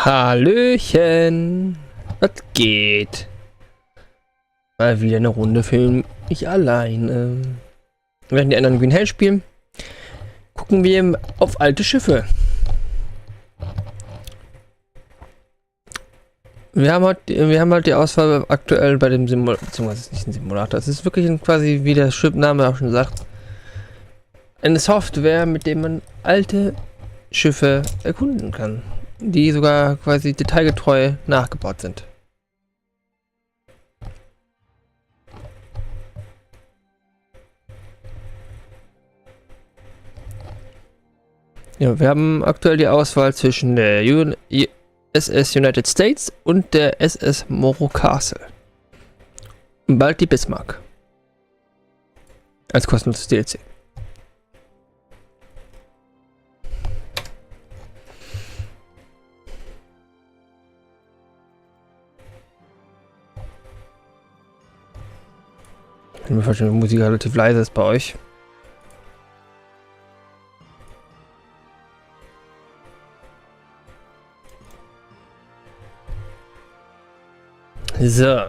Hallöchen, was geht? Mal wieder eine Runde Film, ich alleine. Während die anderen Green Hell spielen, gucken wir auf alte Schiffe. Wir haben halt die Auswahl aktuell bei dem Simulator, beziehungsweise es ist nicht ein Simulator, es ist wirklich quasi, wie der Schiffname auch schon sagt, eine Software, mit der man alte Schiffe erkunden kann, die sogar quasi detailgetreu nachgebaut sind. Ja, wir haben aktuell die Auswahl zwischen der SS United States und der SS Morro Castle. Und bald die Bismarck. Als kostenloses DLC. Ich kann mir vorstellen, die Musik relativ leise ist bei euch. So.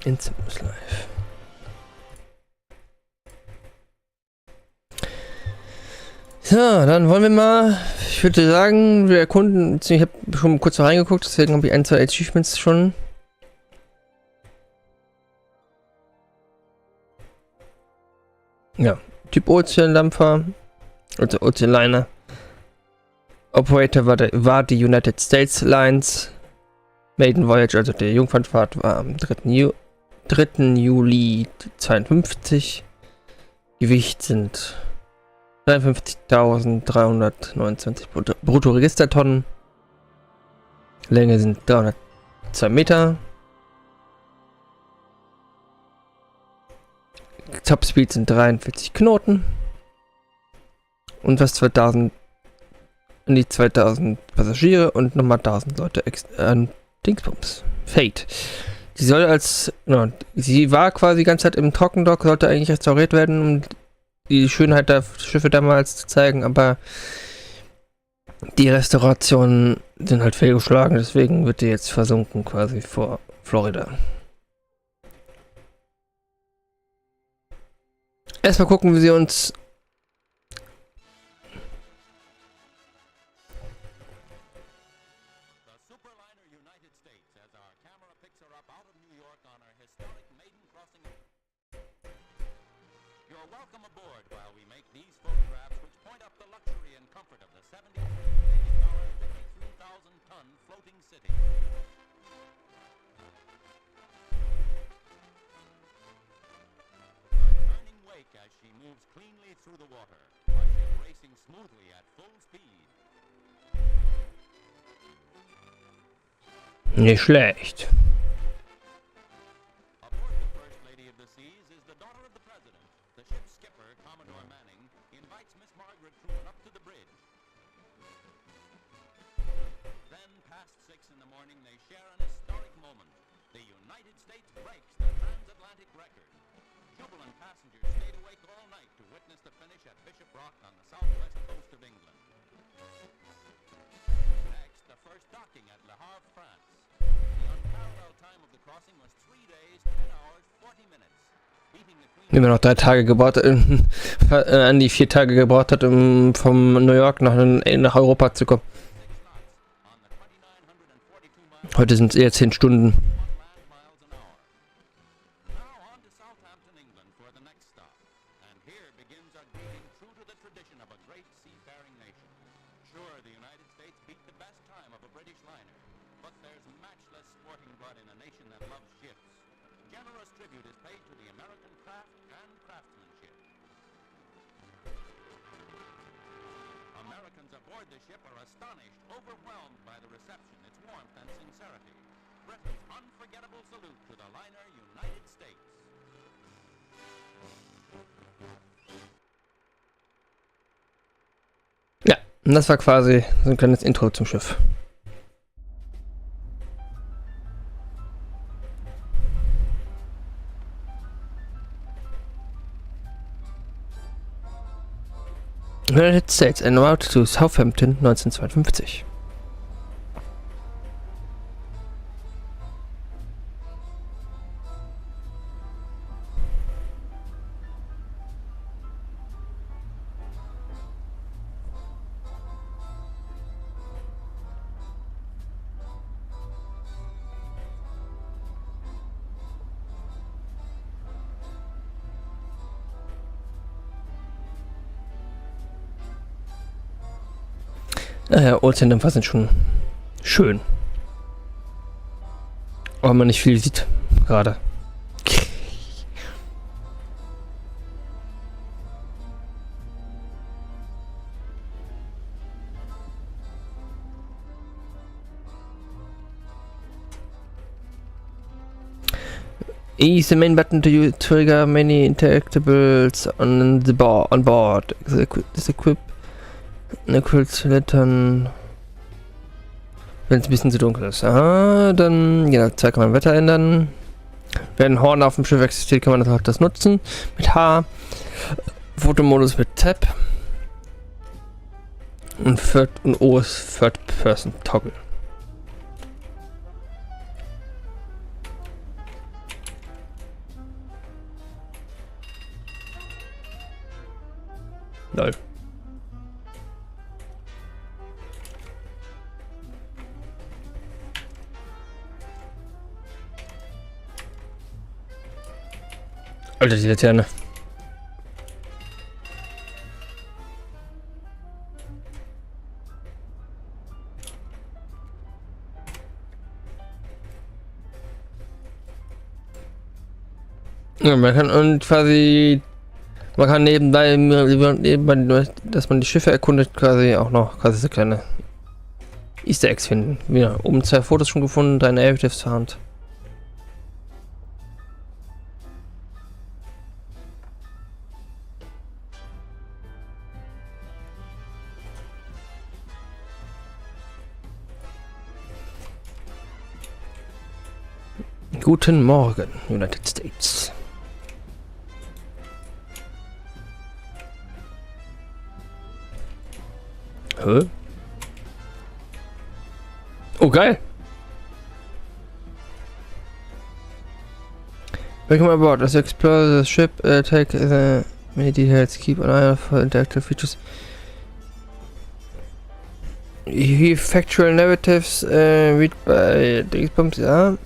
Insimus Live. So, dann wollen wir mal, ich würde sagen, wir erkunden, ich habe schon kurz reingeguckt, deswegen habe ich ein, zwei Achievements schon. Ja, Typ Ozeandampfer, also Ozeanliner. Operator war die United States Lines. Maiden Voyage, also der Jungfernfahrt, war am 3. Juli 52. Gewicht sind 53.329 Bruttoregistertonnen. Länge sind 302 Meter. Topspeed sind 43 Knoten. Und fast 2000, an die 2000 Passagiere und nochmal 1000 Leute Dingsbums. Fate. Sie soll als, ja, sie war quasi die ganze Zeit im Trockendock, sollte eigentlich restauriert werden, um die Schönheit der Schiffe damals zu zeigen, aber die Restaurationen sind halt fehlgeschlagen, deswegen wird die jetzt versunken quasi vor Florida. Erstmal gucken, wie sie uns Nicht schlecht. Wie man noch 3 Tage gebraucht, an die 4 Tage gebraucht hat, um von New York nach Europa zu kommen. Heute sind es eher 10 Stunden. Ja, und das war quasi so ein kleines Intro zum Schiff. United States en route to Southampton 1952. Naja, Ozeandämpfer sind schon schön. Aber man nicht viel sieht gerade. E is the main button to trigger many interactables on board. This equip Lettern, wenn es ein bisschen zu dunkel ist. Aha, dann, ja, Zeit kann man Wetter ändern. Wenn Horn auf dem Schiff existiert, kann man das nutzen. Mit H. Fotomodus mit Tab. Und O ist Third Person Toggle. Lol. Alter, die Laterne. Ja, man kann und quasi man kann nebenbei, dass man die Schiffe erkundet, quasi auch noch quasi so kleine Easter Eggs finden. Ja, oben 2 Fotos schon gefunden, 3 Narratives zur Hand. Guten Morgen, United States. Hä? Oh, geil. Welcome aboard. As you explore the ship, take many details, keep an eye out for interactive features. You hear factual narratives, read by Dingsbums, ja.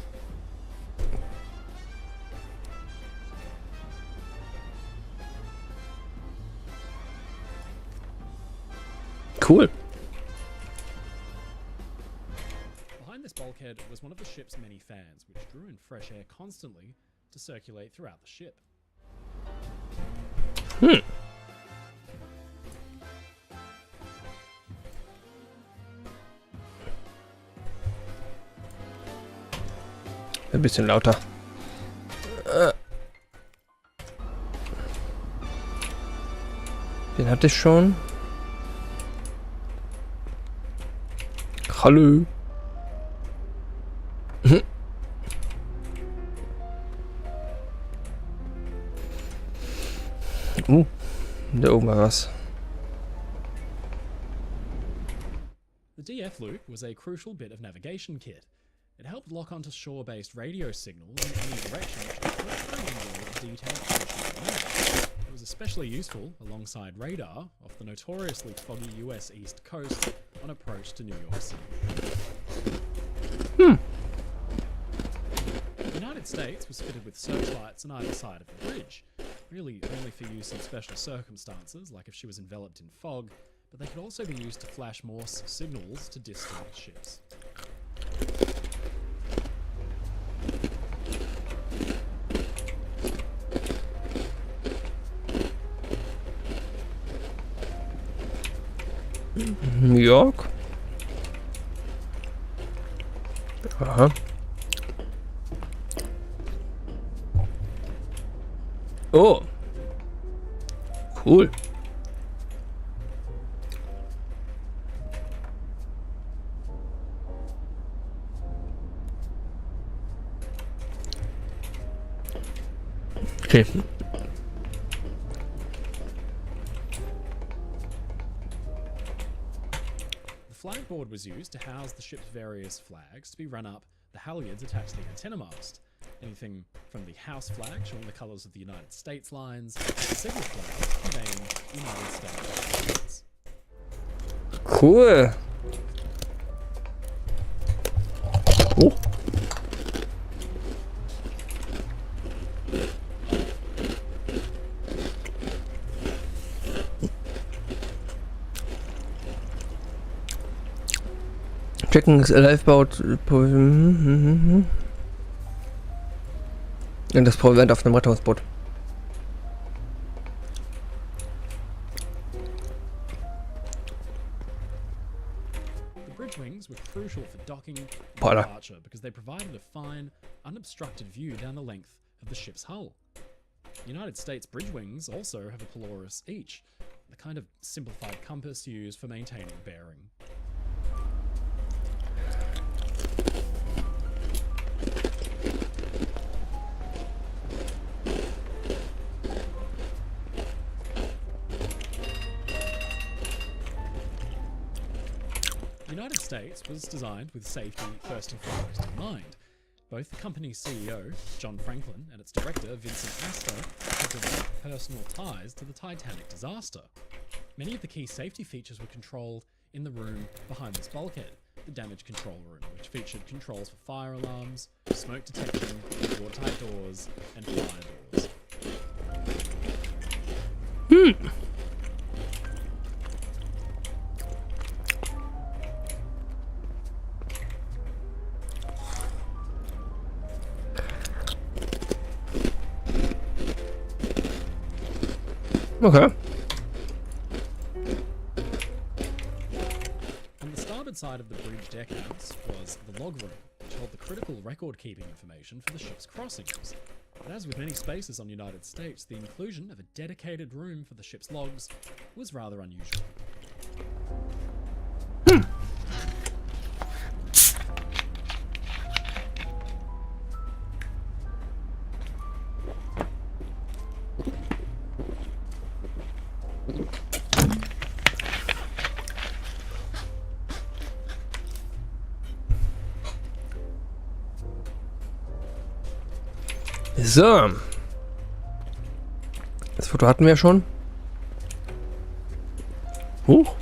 Cool. Behind this bulkhead was one of the ship's many fans, which drew in fresh air constantly to circulate throughout the ship. Ein bisschen lauter. Den hatte ich schon. Hallo. Da oben war was. The DF loop was a crucial bit of navigation kit. It helped lock onto shore-based radio signals in any direction, which could help detailed position of the map. It was especially useful alongside radar off the notoriously foggy US East Coast on approach to New York City. The United States was fitted with searchlights on either side of the bridge, really only for use in special circumstances, like if she was enveloped in fog, but they could also be used to flash Morse signals to distant ships. New York. Aha. Oh. Cool. Okay. The flagboard was used to house the ship's various flags to be run up the halyards attached to the antenna mast. Anything from the house flag showing the colours of the United States lines, the signal flag conveying United States. Cool. Oh. Checken ist Lifeboat. Und das Verwende auf einem Rettungsboot. The bridge wings were crucial for docking and Boah. departure because they provided a fine, unobstructed view down the length of the ship's hull. United States bridge wings also have a polaris each, the kind of simplified compass used for maintaining bearing. The United States was designed with safety first and foremost in mind. Both the company's CEO, John Franklin, and its director, Vincent Astor, had developed personal ties to the Titanic disaster. Many of the key safety features were controlled in the room behind this bulkhead, the damage control room, which featured controls for fire alarms, smoke detection, watertight doors, and fire doors. Okay. On the starboard side of the bridge deckhouse was the log room, which held the critical record-keeping information for the ship's crossings. But as with many spaces on United States, the inclusion of a dedicated room for the ship's logs was rather unusual. So. Das Foto hatten wir schon. Huch.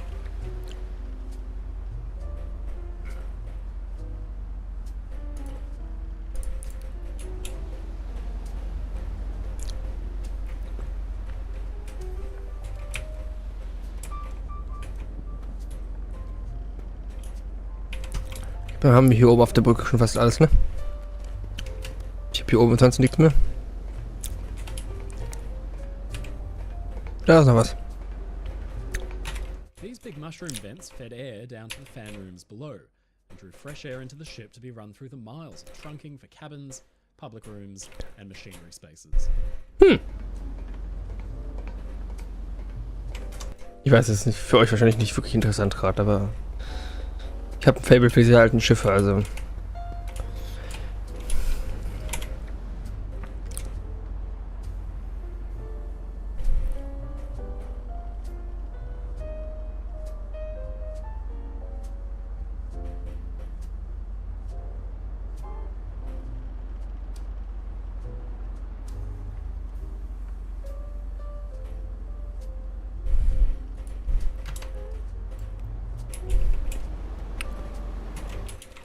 Da haben wir hier oben auf der Brücke schon fast alles, ne? Ich habe hier oben sonst nichts mehr. Da ist noch was. These big mushroom vents fed air down to the fan rooms below and drew fresh air into the ship to be run through the miles of trunking for cabins, public rooms, and machinery spaces. Ich weiß, es ist für euch wahrscheinlich nicht wirklich interessant gerade, aber ich habe ein Faible für diese alten Schiffe, also.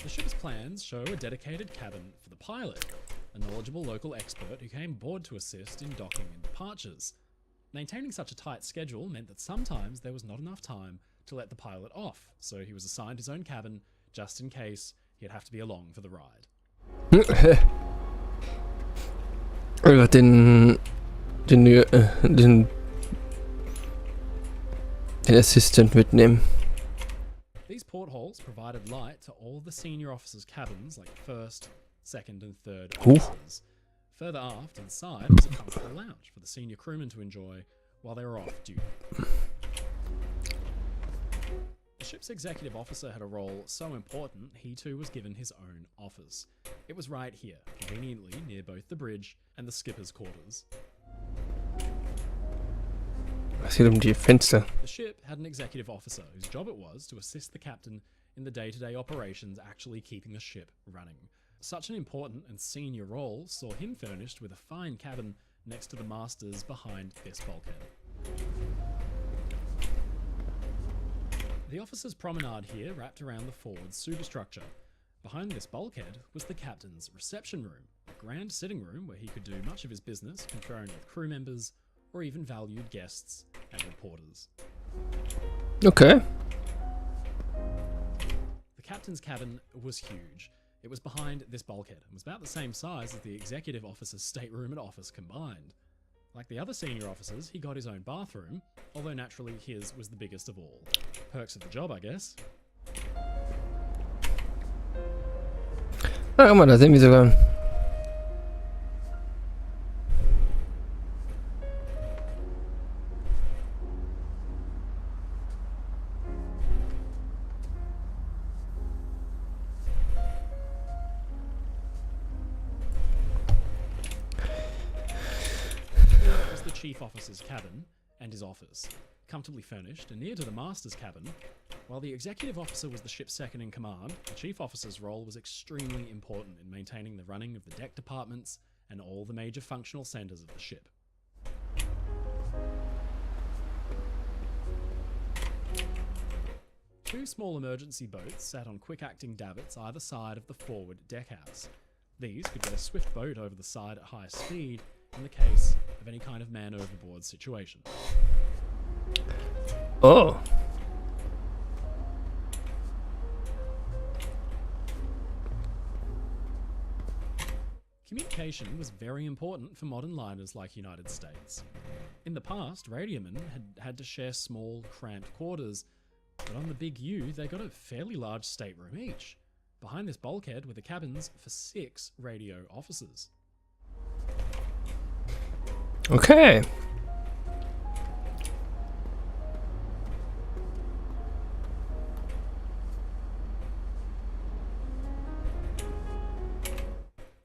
The ship's plans show a dedicated cabin for the pilot, a knowledgeable local expert who came aboard to assist in docking and departures. Maintaining such a tight schedule meant that sometimes there was not enough time to let the pilot off, so he was assigned his own cabin just in case he'd have to be along for the ride. Oder den Assistant mitnehmen. These portholes provided light to all the senior officers' cabins, like first, second, and third officers. Further aft, inside, was a comfortable lounge for the senior crewmen to enjoy while they were off duty. The ship's executive officer had a role so important, he too was given his own office. It was right here, conveniently near both the bridge and the skipper's quarters. Was geht um die Fenster? The ship had an executive officer whose job it was to assist the captain in the day-to-day operations actually keeping the ship running. Such an important and senior role saw him furnished with a fine cabin next to the masters behind this bulkhead. The officers' promenade here wrapped around the forward superstructure. Behind this bulkhead was the captain's reception room, a grand sitting room where he could do much of his business, conferring with crew members or even valued guests and reporters. Okay. The captain's cabin was huge. It was behind this bulkhead and was about the same size as the executive officer's stateroom and office combined. Like the other senior officers, he got his own bathroom, although naturally his was the biggest of all. Perks of the job, I guess. Ah, guck mal, da sehen wir sogar. Chief officer's cabin and his office, comfortably furnished and near to the master's cabin. While the executive officer was the ship's second in command, the chief officer's role was extremely important in maintaining the running of the deck departments and all the major functional centers of the ship. Two small emergency boats sat on quick-acting davits either side of the forward deckhouse. These could get a swift boat over the side at high speed in the case of any kind of man overboard situation. Oh. Communication was very important for modern liners like United States. In the past, radiomen had to share small, cramped quarters, but on the Big U, they got a fairly large stateroom each. Behind this bulkhead were the cabins for 6 radio officers. Okay.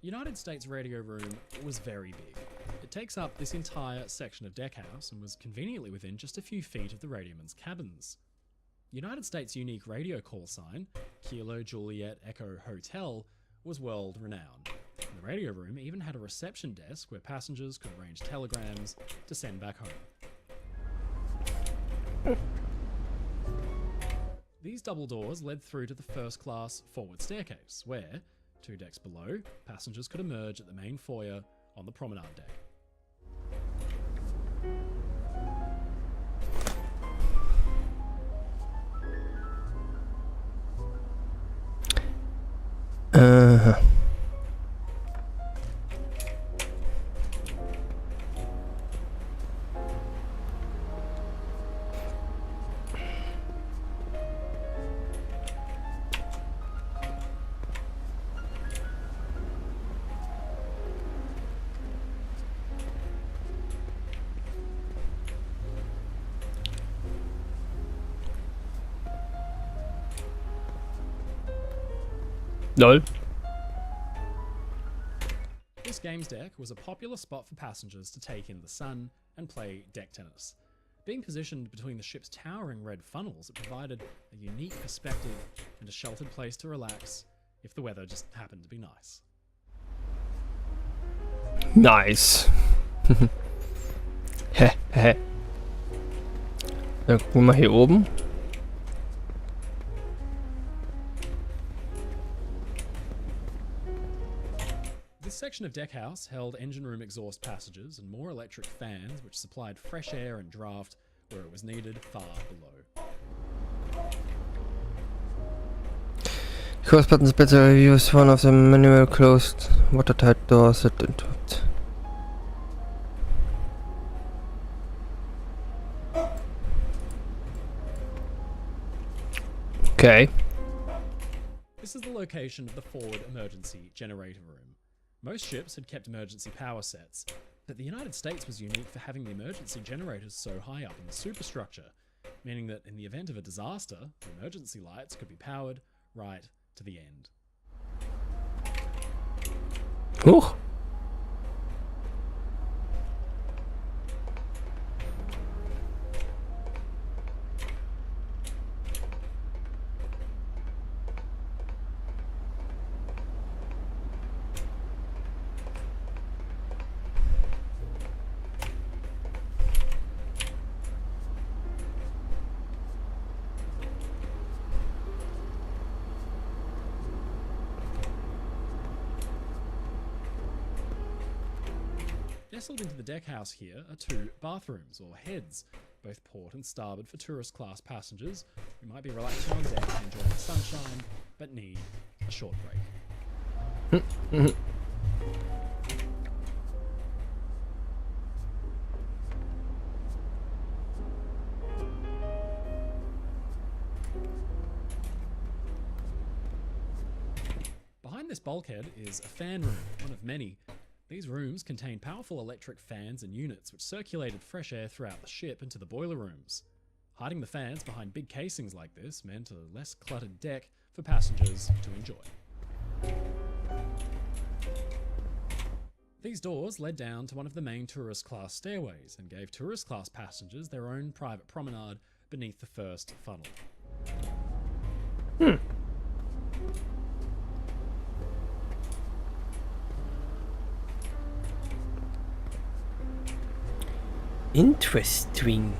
United States radio room was very big. It takes up this entire section of deckhouse and was conveniently within just a few feet of the radiomen's cabins. United States' unique radio call sign, Kilo Juliet Echo Hotel, was world renowned. The radio room even had a reception desk where passengers could arrange telegrams to send back home. These double doors led through to the first-class forward staircase, where, 2 decks below, passengers could emerge at the main foyer on the promenade deck. Lol. This game's deck was a popular spot for passengers to take in the sun and play deck tennis. Being positioned between the ship's towering red funnels, it provided a unique perspective and a sheltered place to relax if the weather just happened to be nice. Nice. Hä, hä. Dann gucken wir mal hier oben. This section of deckhouse held engine room exhaust passages and more electric fans which supplied fresh air and draft where it was needed far below. Close buttons better use one of the manual closed watertight doors that interrupt. Okay. This is the location of the forward emergency generator room. Most ships had kept emergency power sets, but the United States was unique for having the emergency generators so high up in the superstructure, meaning that in the event of a disaster, the emergency lights could be powered right to the end. Huch. Nestled into the deckhouse here are two bathrooms, or heads, both port and starboard for tourist class passengers who might be relaxing on deck and enjoying the sunshine, but need a short break. Behind this bulkhead is a fan room, one of many. These rooms contained powerful electric fans and units which circulated fresh air throughout the ship into the boiler rooms. Hiding the fans behind big casings like this meant a less cluttered deck for passengers to enjoy. These doors led down to one of the main tourist class stairways and gave tourist class passengers their own private promenade beneath the first funnel. Interesting.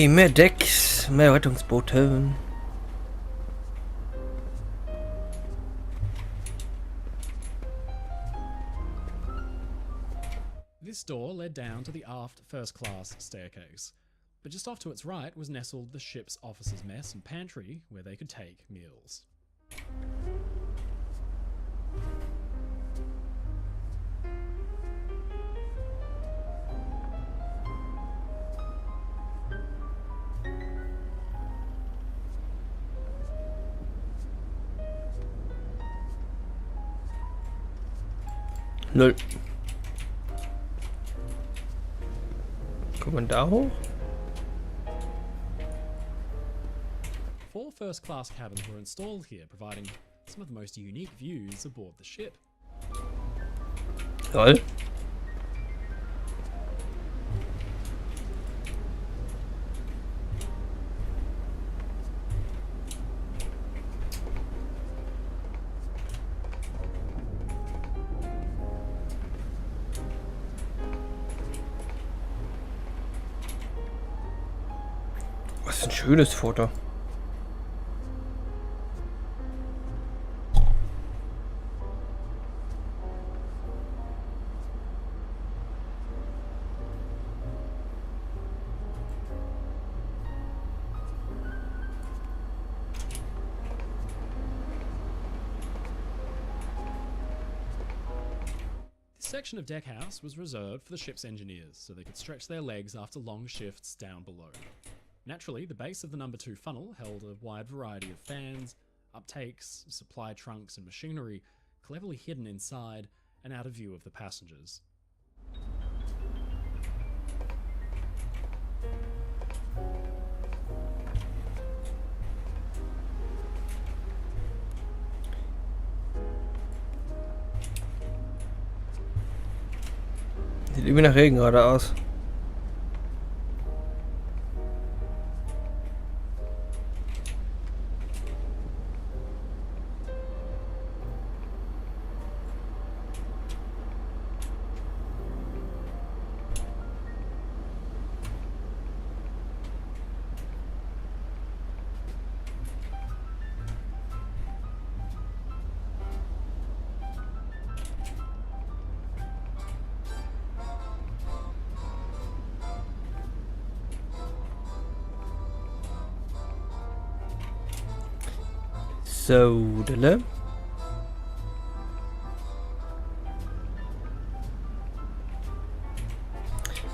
Mehr Decks, mehr Rettungsboote. This door led down to the aft first-class staircase, but just off to its right was nestled the ship's officers' mess and pantry where they could take meals. Null. Kommt man da hoch? 4 first-class cabins were installed here, providing some of the most unique views aboard the ship. Toll. ist ein schönes Foto. This section of deckhouse was reserved for the ship's engineers so they could stretch their legs after long shifts down below. Naturally, the base of the number 2 funnel held a wide variety of fans, uptakes, supply trunks and machinery cleverly hidden inside and out of view of the passengers. Sieht irgendwie nach Regen gerade aus. So, Dille.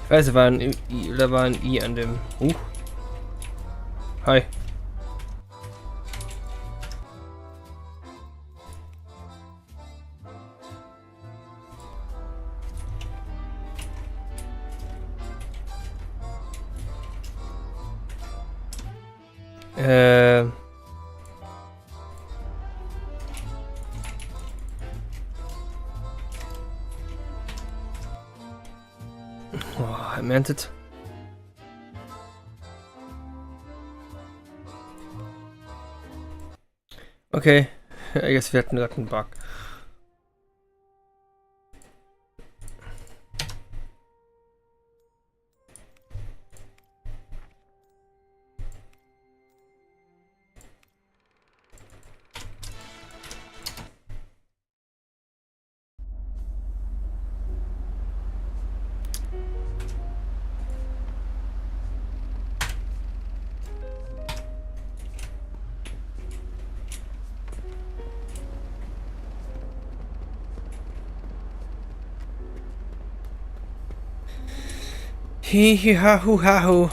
Ich weiß, da war ein I an dem. Hi. Oh, im Ernst? Okay, I guess wir hatten gerade einen Bug. Hihihahuhahu.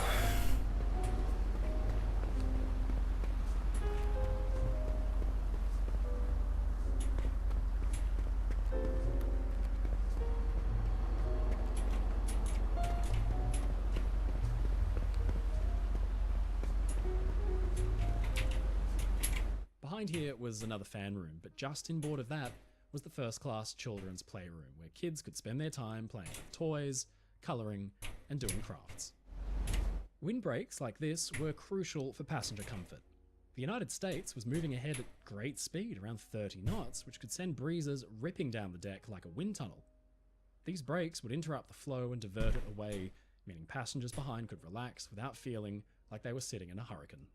Behind here was another fan room, but just inboard of that was the first-class children's playroom, where kids could spend their time playing with toys, colouring, and doing crafts. Windbreaks like this were crucial for passenger comfort. The United States was moving ahead at great speed, around 30 knots, which could send breezes ripping down the deck like a wind tunnel. These breaks would interrupt the flow and divert it away, meaning passengers behind could relax without feeling like they were sitting in a hurricane.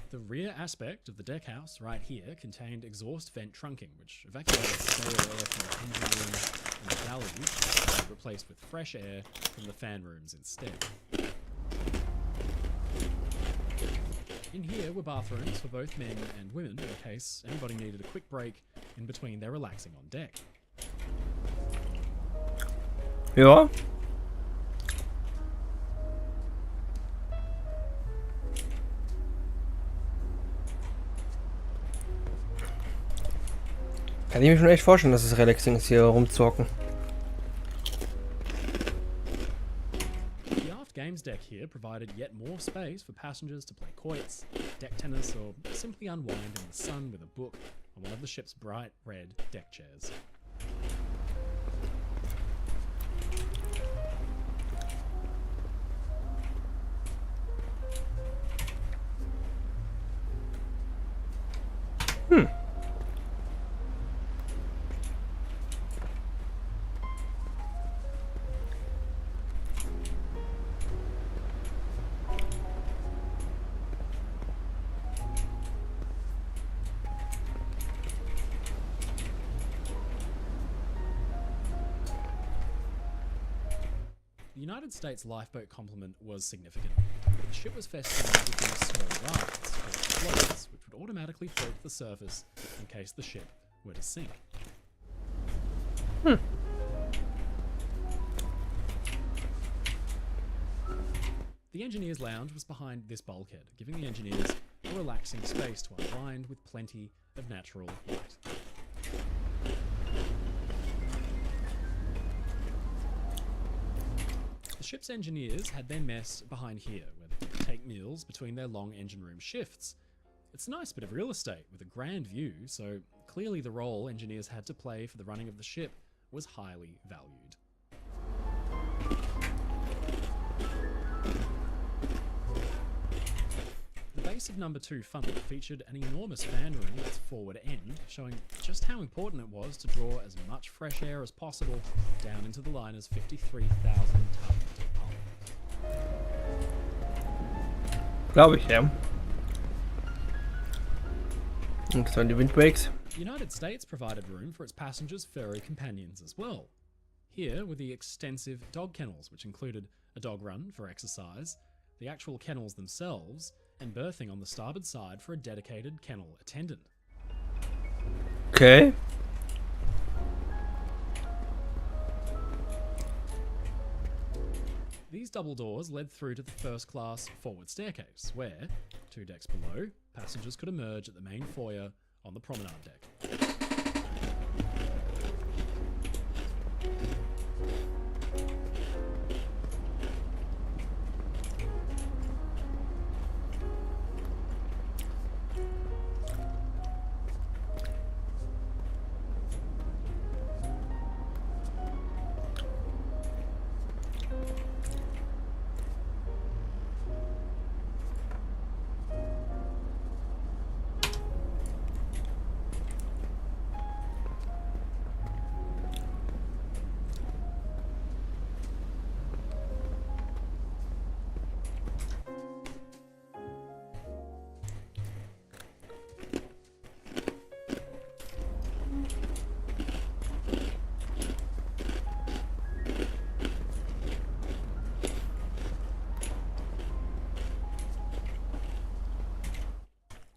The rear aspect of the deckhouse right here contained exhaust vent trunking, which evacuated stale air from the engine room and the galley, and replaced with fresh air from the fan rooms instead. In here were bathrooms for both men and women in case anybody needed a quick break in between their relaxing on deck. Ja. Kann ich mir schon echt vorstellen, dass es relaxing ist, hier rumzocken. The aft games deck here provided yet more space for passengers to play quoits, deck tennis, or simply unwind in the sun with a book on one of the ship's bright red deck chairs. United States lifeboat complement was significant. The ship was festooned with these small rafts, called floats, which would automatically float to the surface in case the ship were to sink. The engineer's lounge was behind this bulkhead, giving the engineers a relaxing space to unwind with plenty of natural light. The ship's engineers had their mess behind here, where they could take meals between their long engine room shifts. It's a nice bit of real estate with a grand view, so clearly the role engineers had to play for the running of the ship was highly valued. The base of number 2 funnel featured an enormous fan room at its forward end, showing just how important it was to draw as much fresh air as possible down into the liner's 53,000 ton hull. Glaube ich, ja. Und das waren die windbreaks. The United States provided room for its passengers' furry companions as well. Here were the extensive dog kennels, which included a dog run for exercise, the actual kennels themselves, and berthing on the starboard side for a dedicated kennel attendant. Okay. These double doors led through to the first class forward staircase, where, 2 decks below, passengers could emerge at the main foyer on the promenade deck.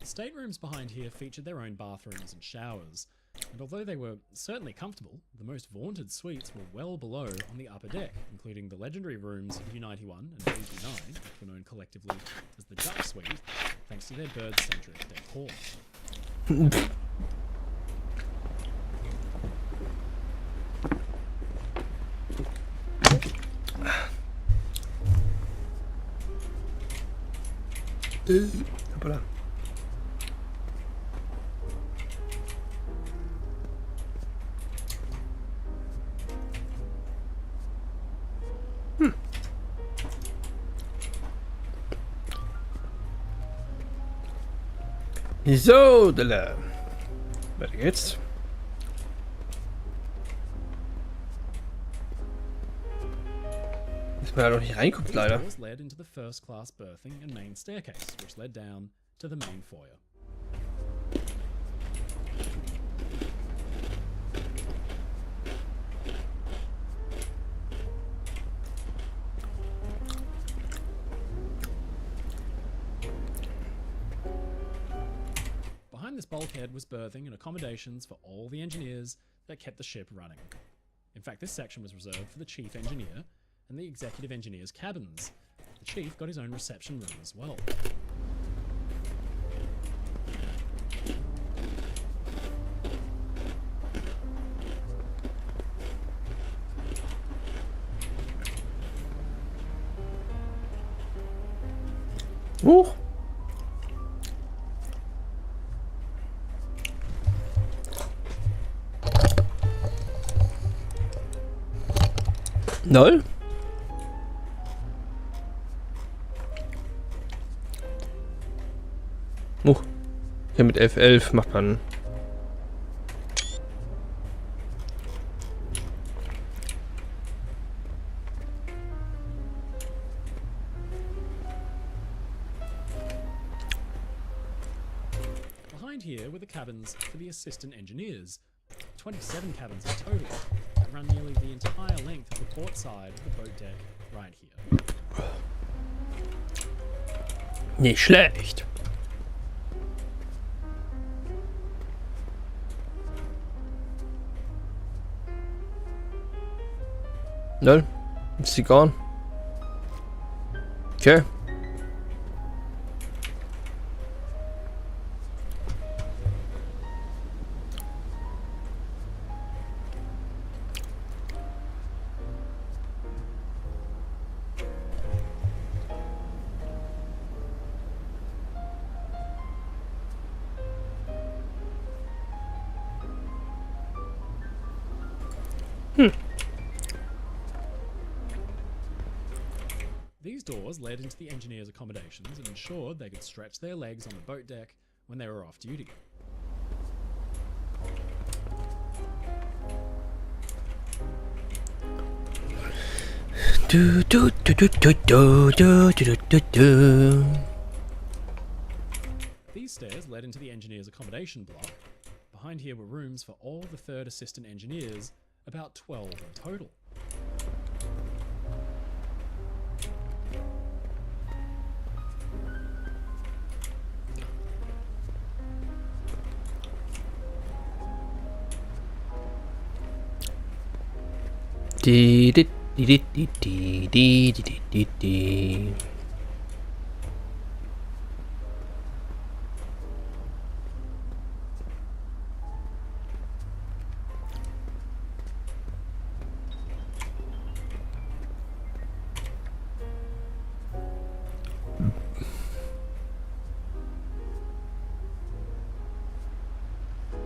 Staterooms behind here featured their own bathrooms and showers, and although they were certainly comfortable, the most vaunted suites were well below on the upper deck, including the legendary rooms U91 and U9, which were known collectively as the Duck Suite, thanks to their bird-centric decor. Hoppala. So, Dille. Weiter geht's. Dass man da noch nicht reinguckt, leider. These doors led into the first class berthing and main staircase, which led down to the main foyer. Behind this bulkhead was berthing and accommodations for all the engineers that kept the ship running. In fact, this section was reserved for the chief engineer and the executive engineer's cabins. The chief got his own reception room as well. Huch. Null? Hier mit F11 macht man. Behind here were the cabins for the assistant engineers. 27 cabins in total that run nearly the entire length of the port side of the boat deck right here. Nicht schlecht. Null. Ist sie gone? Okay. These doors led into the engineers' accommodations and ensured they could stretch their legs on the boat deck when they were off duty. Du, du, du, du, du, du, du, du, du, du. These stairs led into the engineers' accommodation block. Behind here were rooms for all the third assistant engineers, about 12 in total. Di, di, di, di, di, di, di, di, di, di.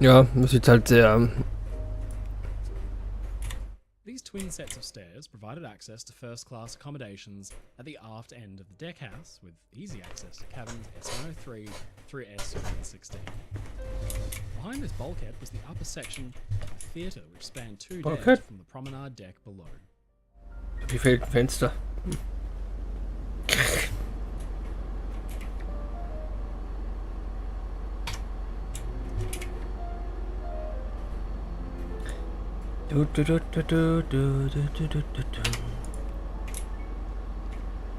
Ja, das sieht halt sehr. These twin sets of stairs provided access to first-class accommodations at the aft end of the deckhouse, with easy access to cabins S103 through S116. Behind this bulkhead was the upper section of a theatre which spanned two decks from the promenade deck below. Hier fehlt ein Fenster. Du, du, du, du, du, du, du, du, du, du.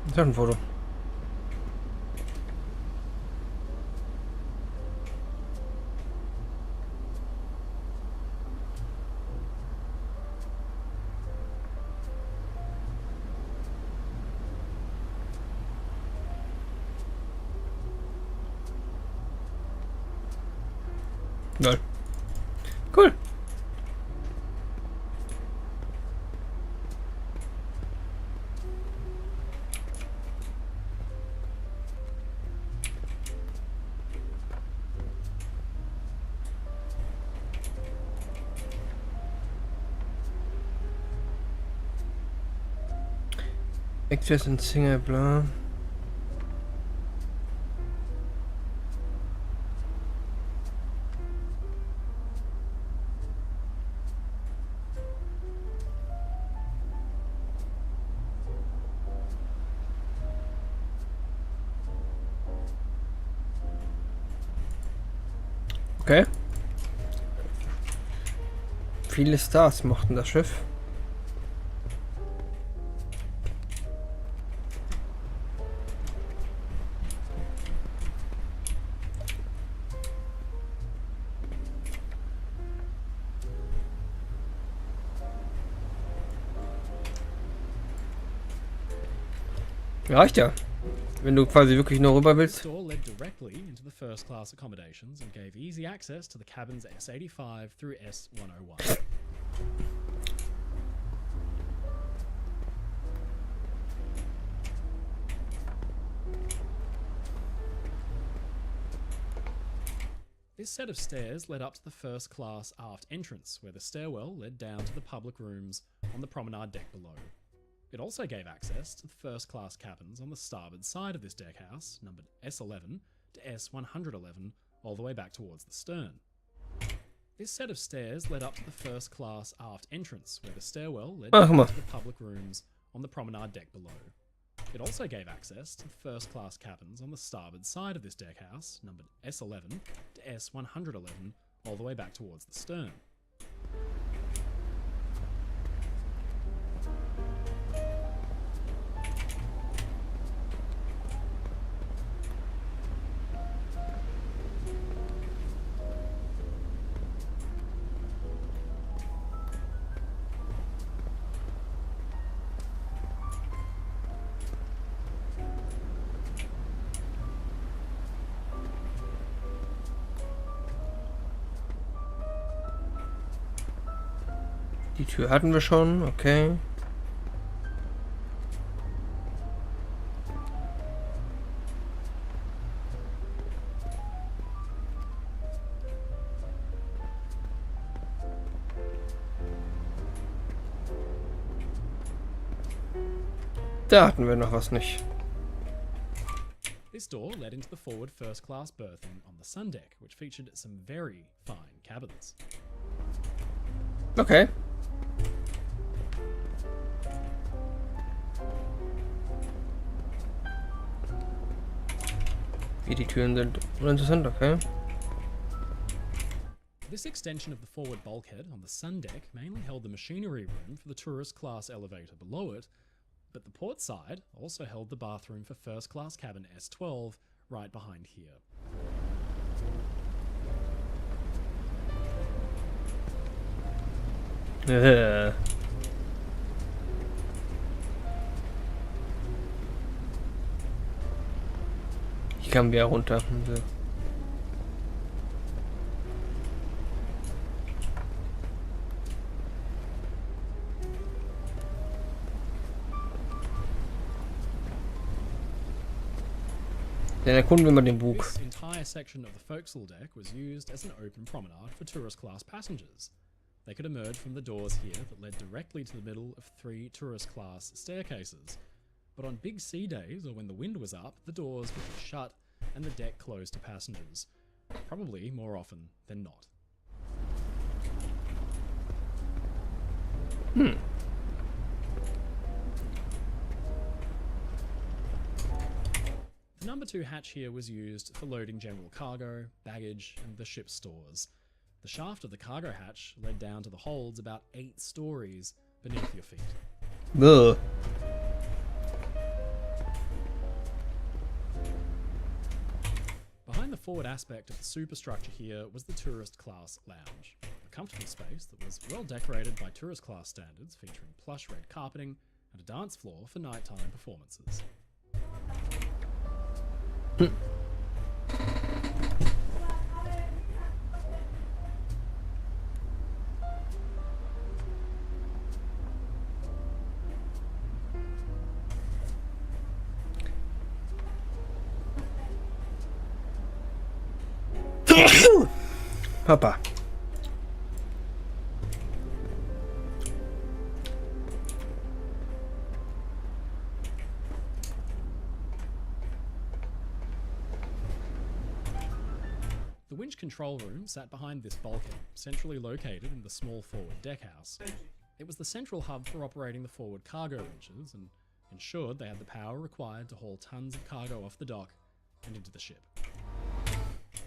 Das ist ein Foto. Lol. Cool. Access and Single, bla. Okay. Viele Stars mochten das Schiff. Reicht ja. Wenn du quasi wirklich nur rüber willst. This door led directly into the first class accommodations and gave easy access to the cabins S85 through S101. This set of stairs led up to the first class aft entrance, where the stairwell led down to the public rooms on the promenade deck below. It also gave access to the first class cabins on the starboard side of this deckhouse, numbered S11 to S111, all the way back towards the stern. This set of stairs led up to the first class aft entrance, where the stairwell led down to the public rooms on the promenade deck below. It also gave access to the first class cabins on the starboard side of this deckhouse, numbered S11 to S111, all the way back towards the stern. Die Tür hatten wir schon, okay. Da hatten wir noch was nicht. This door led into the forward first-class berthing on the sun deck, which featured some very fine cabins. Okay. Wie die Türen sind uninteressant, okay. This extension of the forward bulkhead on the sun deck mainly held the machinery room for the tourist class elevator below it, but the port side also held the bathroom for first class cabin S12 right behind here. Hier kamen wir runter. So. Dann erkunden wir mal den Bug. This entire section of the forecastle deck was used as an open promenade for tourist class passengers. They could emerge from the doors here that led directly to the middle of 3 tourist class staircases. But on big sea days, or when the wind was up, the doors would be shut and the deck closed to passengers. Probably more often than not. The number 2 hatch here was used for loading general cargo, baggage, and the ship's stores. The shaft of the cargo hatch led down to the holds about 8 stories beneath your feet. Ugh. Behind the forward aspect of the superstructure here was the tourist class lounge, a comfortable space that was well decorated by tourist class standards, featuring plush red carpeting and a dance floor for nighttime performances. Papa. The winch control room sat behind this bulkhead, centrally located in the small forward deckhouse. It was the central hub for operating the forward cargo winches and ensured they had the power required to haul tons of cargo off the dock and into the ship.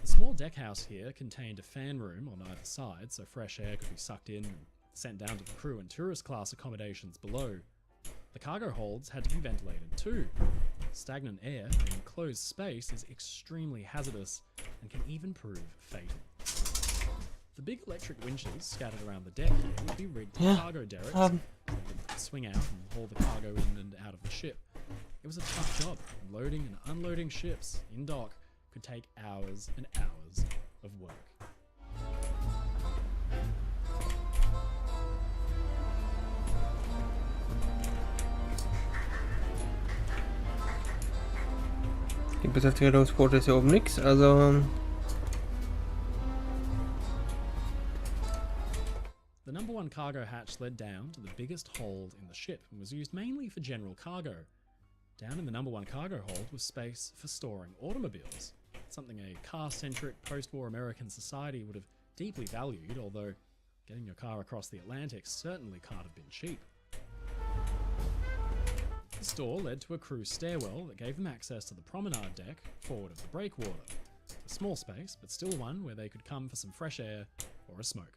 The small deckhouse here contained a fan room on either side so fresh air could be sucked in and sent down to the crew and tourist class accommodations below. The cargo holds had to be ventilated too. Stagnant air in an enclosed space is extremely hazardous and can even prove fatal. The big electric winches scattered around the deck here would be rigged to cargo derricks so they could swing out and haul the cargo in and out of the ship. It was a tough job, and loading and unloading ships in dock could take hours and hours of work. Die Besatzungsquote ist hier oben nix, also. The number 1 cargo hatch led down to the biggest hold in the ship and was used mainly for general cargo. Down in the number 1 cargo hold was space for storing automobiles, something a car-centric post-war American society would have deeply valued, although getting your car across the Atlantic certainly can't have been cheap. This door led to a crew stairwell that gave them access to the promenade deck forward of the breakwater. A small space, but still one where they could come for some fresh air or a smoke.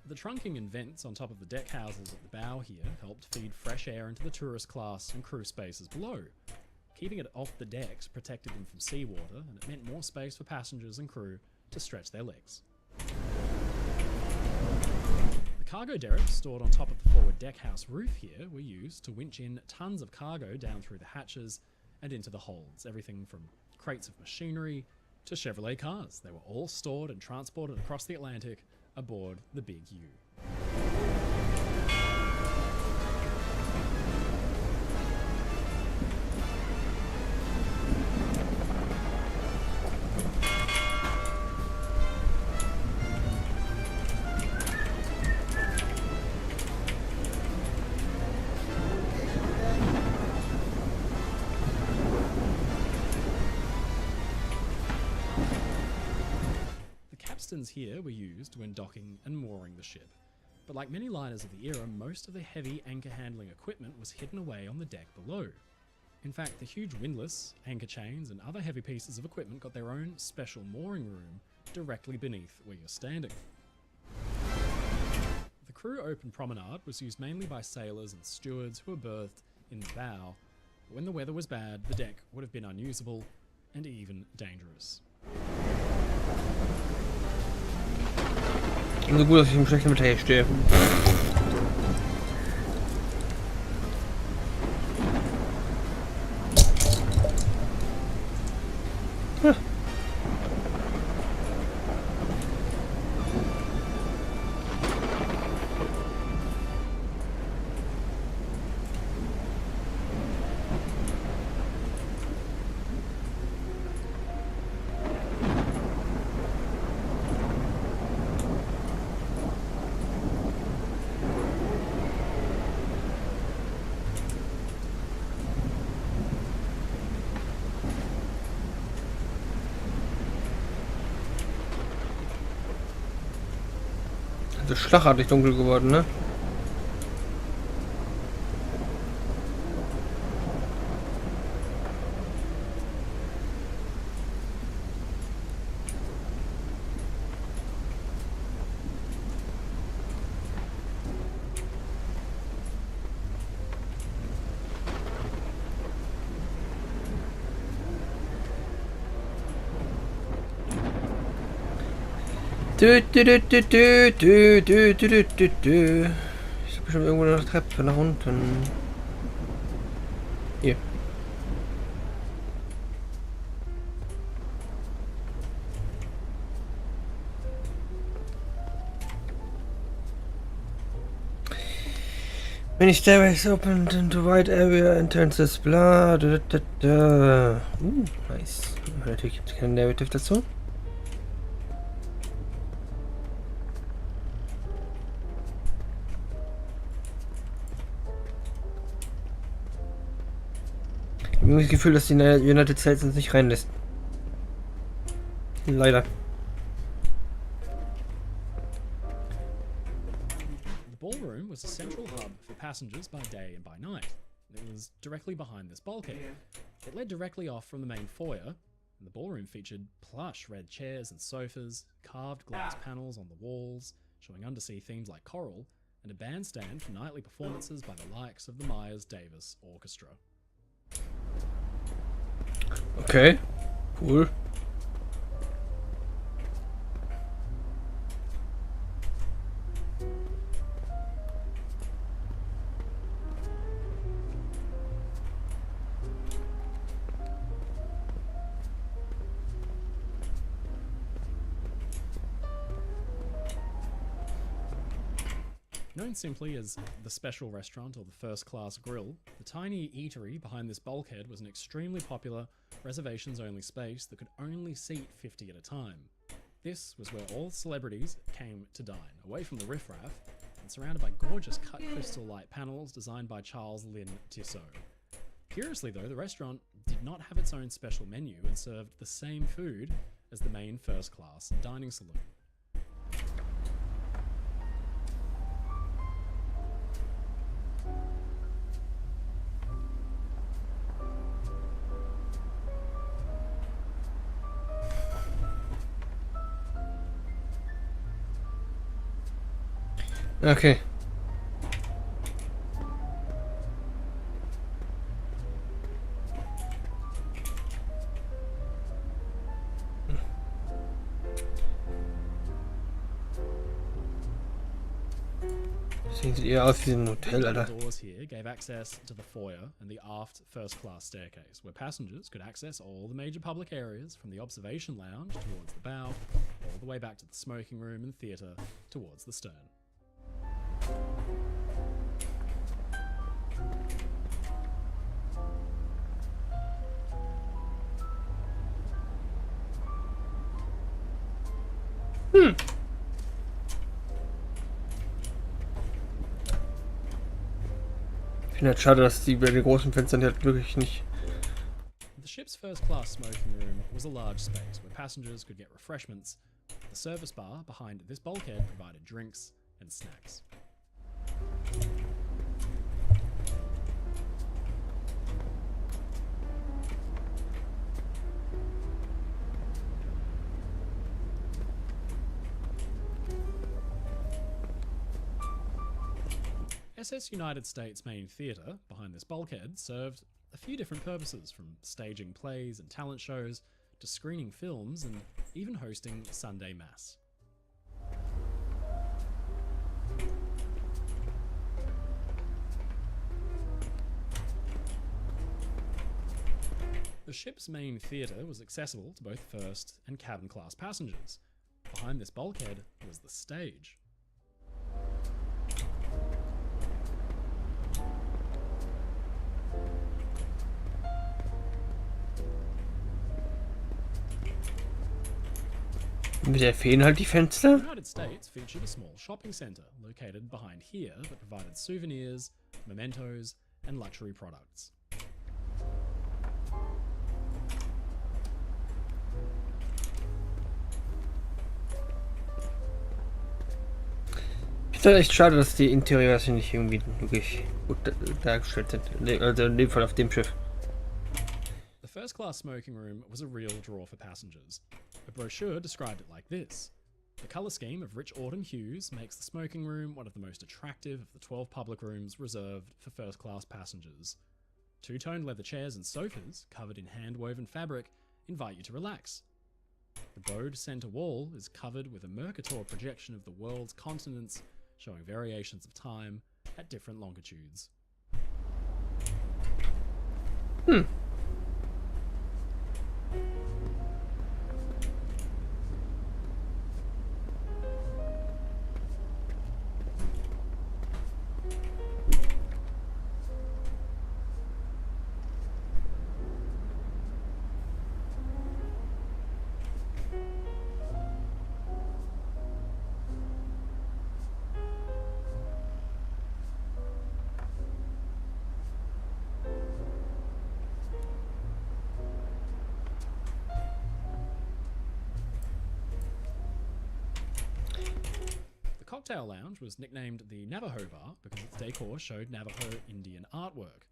The trunking and vents on top of the deck houses at the bow here helped feed fresh air into the tourist class and crew spaces below. Keeping it off the decks protected them from seawater, and it meant more space for passengers and crew to stretch their legs. The cargo derricks stored on top of the forward deckhouse roof here were used to winch in tons of cargo down through the hatches and into the holds, everything from crates of machinery to Chevrolet cars. They were all stored and transported across the Atlantic aboard the Big U. Here were used when docking and mooring the ship, but like many liners of the era, most of the heavy anchor handling equipment was hidden away on the deck below. In fact, the huge windlass, anchor chains, and other heavy pieces of equipment got their own special mooring room directly beneath where you're standing. The crew open promenade was used mainly by sailors and stewards who were berthed in the bow, but when the weather was bad, the deck would have been unusable and even dangerous. So gut, dass ich im schlechten Wetter hier stehe. So schlagartig dunkel geworden, ne? Ich hab bestimmt irgendwo eine Treppe nach unten. Hier. When you stairways opened into wide area, entrances, bla, nice. Natürlich gibt es keinen Narrative dazu. Ich habe das Gefühl, dass die United States uns nicht reinlässt. Leider. The ballroom was a central hub for passengers by day and by night. It was directly behind this bulkhead. It led directly off from the main foyer, and the ballroom featured plush red chairs and sofas, carved glass panels on the walls, showing undersea themes like coral, and a bandstand for nightly performances by the likes of the Myers Davis Orchestra. Okay, cool. Known simply as the Special Restaurant or the First Class Grill, the tiny eatery behind this bulkhead was an extremely popular, reservations-only space that could only seat 50 at a time. This was where all celebrities came to dine, away from the riffraff, and surrounded by gorgeous cut crystal light panels designed by Charles Lynn Tissot. Curiously though, the restaurant did not have its own special menu and served the same food as the main first-class dining saloon. Okay. Sieht eher aus wie ein Hotel, The Alter. doors here gave access to the foyer and the aft first-class staircase, where passengers could access all the major public areas from the observation lounge towards the bow, all the way back to the smoking room and theatre towards the stern. Ich finde halt schade, dass die bei den großen Fenstern halt wirklich nicht. The ship's first-class smoking room was a large space where passengers could get refreshments. The service bar behind this bulkhead provided drinks and snacks. SS United States Main Theatre, behind this bulkhead, served a few different purposes, from staging plays and talent shows to screening films and even hosting Sunday Mass. The ship's main theatre was accessible to both first and cabin class passengers. Behind this bulkhead was the stage. Mir fehlen halt die The Fenster. United States featured a small shopping centre located behind here that provided souvenirs, mementos, and luxury products. Ich finde echt schade, dass die Interieurs hier nicht irgendwie wirklich gut dargestellt sind. Also in dem Fall auf dem Schiff. The first class smoking room was a real draw for passengers. A brochure described it like this. The colour scheme of rich autumn hues makes the smoking room one of the most attractive of the 12 public rooms reserved for first class passengers. Two-toned leather chairs and sofas, covered in hand-woven fabric, invite you to relax. The bowed centre wall is covered with a Mercator projection of the world's continents, showing variations of time at different longitudes. The cocktail lounge was nicknamed the Navajo Bar because its decor showed Navajo Indian artwork.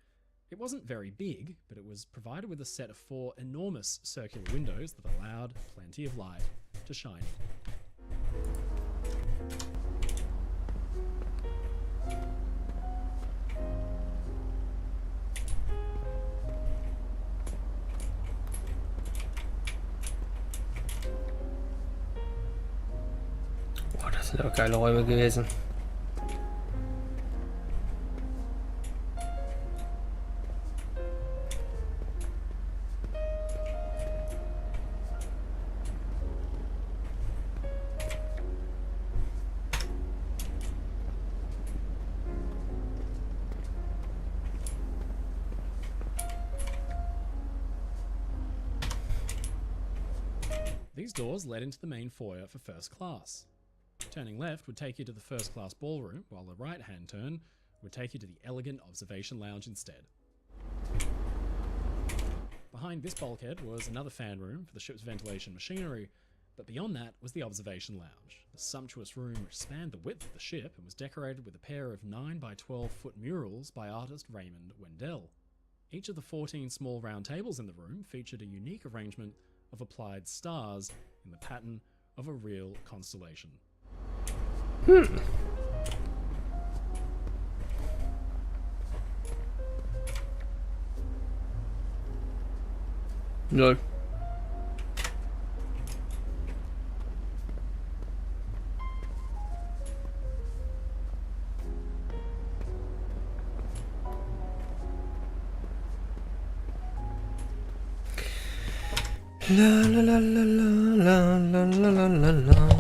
It wasn't very big, but it was provided with a set of 4 enormous circular windows that allowed plenty of light to shine in. Boah, das sind aber geile Räume gewesen. These doors led into the main foyer for first class. Turning left would take you to the first class ballroom, while the right hand turn would take you to the elegant observation lounge instead. Behind this bulkhead was another fan room for the ship's ventilation machinery, but beyond that was the observation lounge, a sumptuous room which spanned the width of the ship and was decorated with a pair of 9 by 12 foot murals by artist Raymond Wendell. Each of the 14 small round tables in the room featured a unique arrangement of applied stars in the pattern of a real constellation. Lol. La la la la la la la la la la.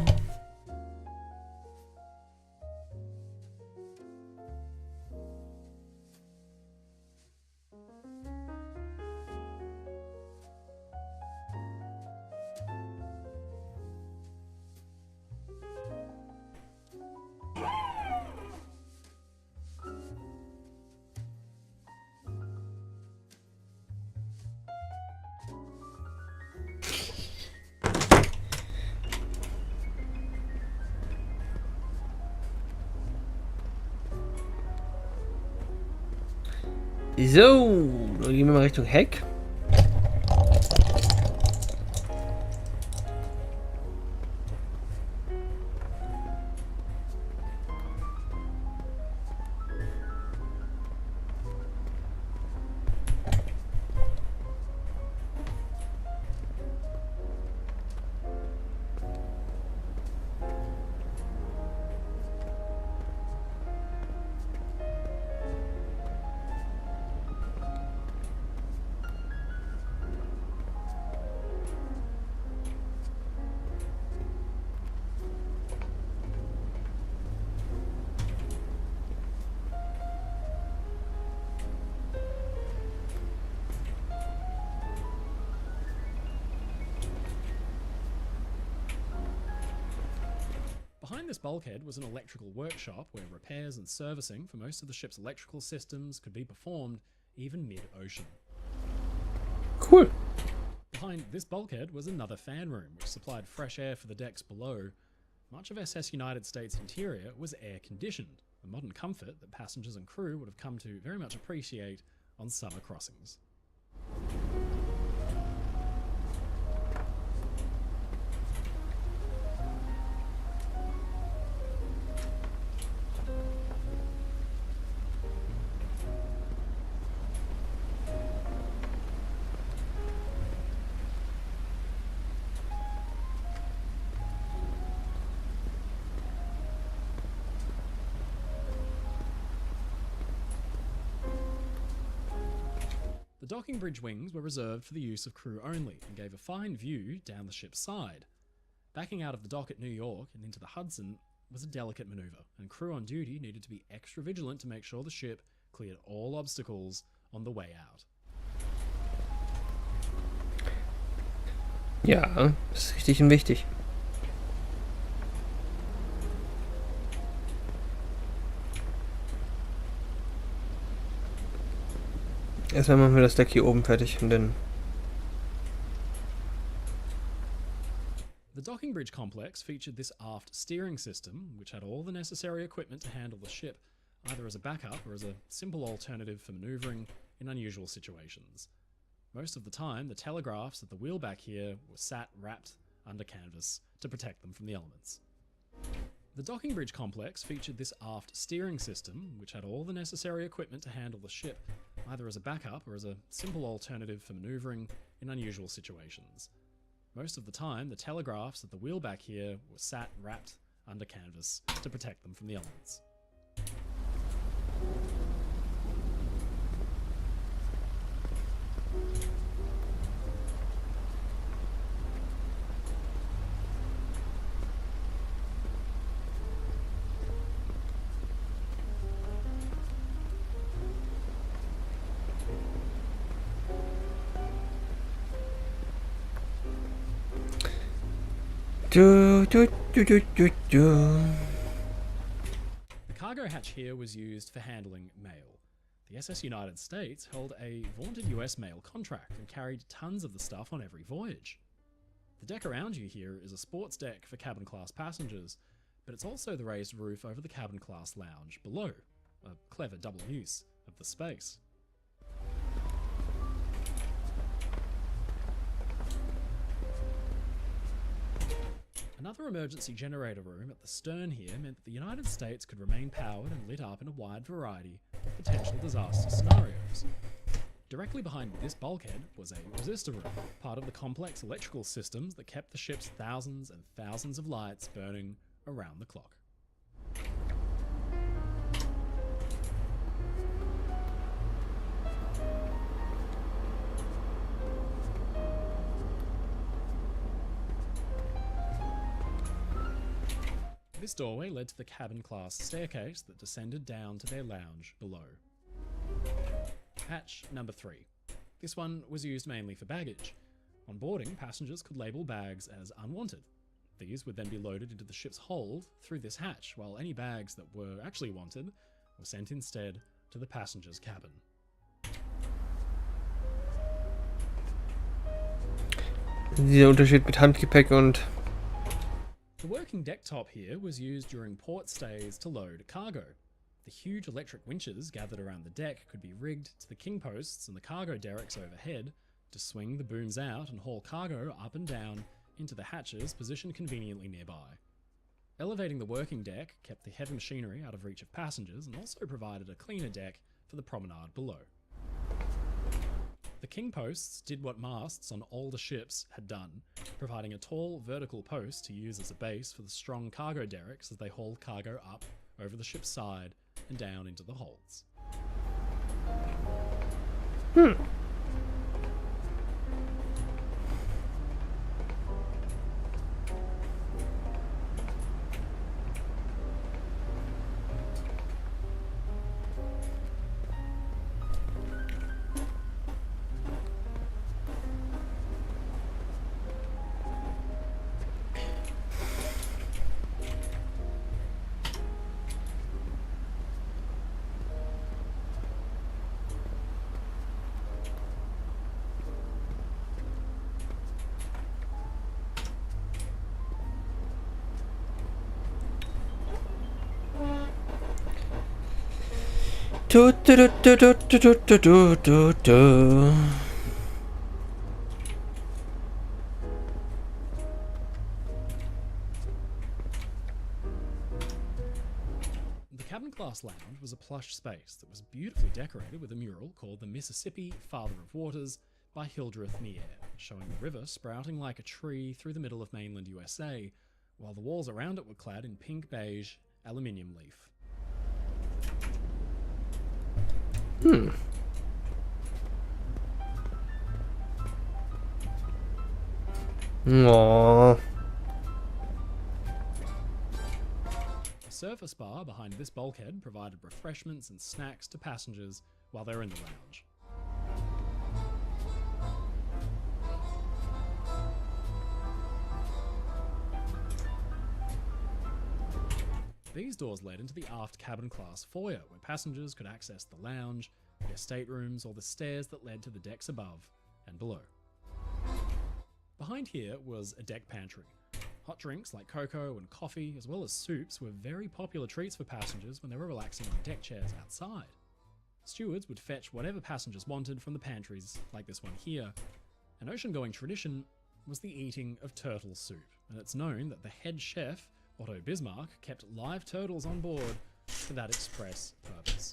So, dann gehen wir mal Richtung Heck. Behind this bulkhead was an electrical workshop where repairs and servicing for most of the ship's electrical systems could be performed even mid-ocean. Cool. Behind this bulkhead was another fan room which supplied fresh air for the decks below. Much of SS United States' interior was air-conditioned, a modern comfort that passengers and crew would have come to very much appreciate on summer crossings. The docking bridge wings were reserved for the use of crew only and gave a fine view down the ship's side. Backing out of the dock at New York and into the Hudson was a delicate manoeuvre, and crew on duty needed to be extra vigilant to make sure the ship cleared all obstacles on the way out. Ja, das ist richtig und wichtig. Erstmal machen wir das Deck hier oben fertig und dann. The docking bridge complex featured this aft steering system, which had all the necessary equipment to handle the ship, either as a backup or as a simple alternative for manoeuvring in unusual situations. Most of the time, the telegraphs at the wheel back here were sat wrapped under canvas to protect them from the elements. The docking bridge complex featured this aft steering system, which had all the necessary equipment to handle the ship, either as a backup or as a simple alternative for manoeuvring in unusual situations. Most of the time, the telegraphs at the wheel back here were sat wrapped under canvas to protect them from the elements. The cargo hatch here was used for handling mail. The SS United States held a vaunted US mail contract and carried tons of the stuff on every voyage. The deck around you here is a sports deck for cabin class passengers, but it's also the raised roof over the cabin class lounge below, a clever double use of the space. Another emergency generator room at the stern here meant that the United States could remain powered and lit up in a wide variety of potential disaster scenarios. Directly behind this bulkhead was a resistor room, part of the complex electrical systems that kept the ship's thousands and thousands of lights burning around the clock. This doorway led to the cabin class staircase that descended down to their lounge below. Hatch number 3. This one was used mainly for baggage. On boarding, passengers could label bags as unwanted. These would then be loaded into the ship's hold through this hatch, while any bags that were actually wanted were sent instead to the passenger's cabin. Dieser Unterschied mit Handgepäck und... The working deck top here was used during port stays to load cargo. The huge electric winches gathered around the deck could be rigged to the king posts and the cargo derricks overhead to swing the booms out and haul cargo up and down into the hatches positioned conveniently nearby. Elevating the working deck kept the heavy machinery out of reach of passengers and also provided a cleaner deck for the promenade below. The king posts did what masts on older ships had done, providing a tall vertical post to use as a base for the strong cargo derricks as they hauled cargo up over the ship's side and down into the holds. Du, du, du, du, du, du, du, du, du, du. The cabin class lounge was a plush space that was beautifully decorated with a mural called the Mississippi, Father of Waters by Hildreth Nier, showing the river sprouting like a tree through the middle of mainland USA, while the walls around it were clad in pink beige aluminium leaf. Aww. A surface bar behind this bulkhead provided refreshments and snacks to passengers while they were in the lounge. These doors led into the aft cabin class foyer, where passengers could access the lounge, their staterooms, or the stairs that led to the decks above and below. Behind here was a deck pantry. Hot drinks like cocoa and coffee, as well as soups, were very popular treats for passengers when they were relaxing on deck chairs outside. Stewards would fetch whatever passengers wanted from the pantries, like this one here. An ocean-going tradition was the eating of turtle soup, and it's known that the head chef, Otto Bismarck, kept live turtles on board for that express purpose.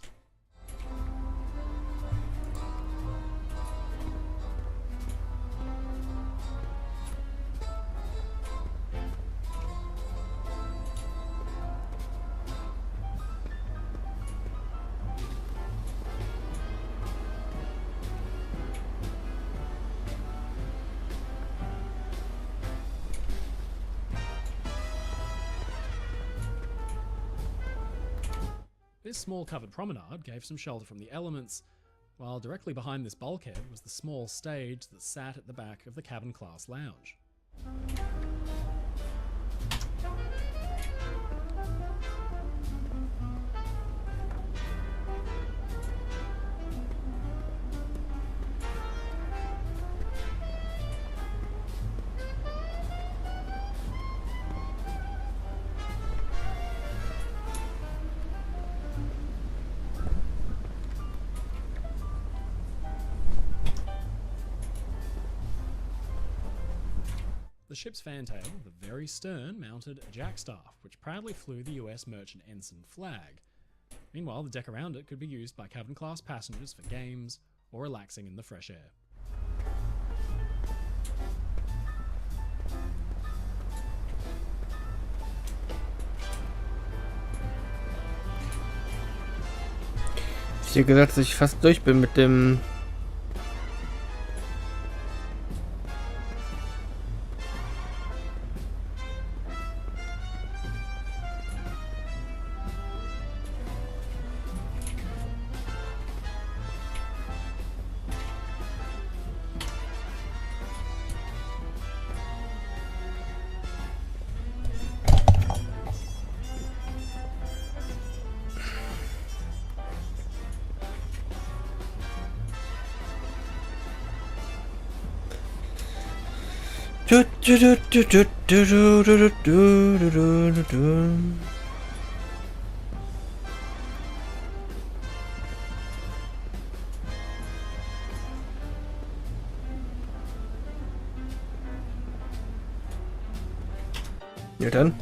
This small covered promenade gave some shelter from the elements, while directly behind this bulkhead was the small stage that sat at the back of the cabin class lounge. The ship's fantail, the very stern, mounted a jackstaff, which proudly flew the US merchant ensign flag. Meanwhile, the deck around it could be used by cabin class passengers for games or relaxing in the fresh air. Ich hätte gesagt, dass ich fast durch bin mit dem... Ja dann.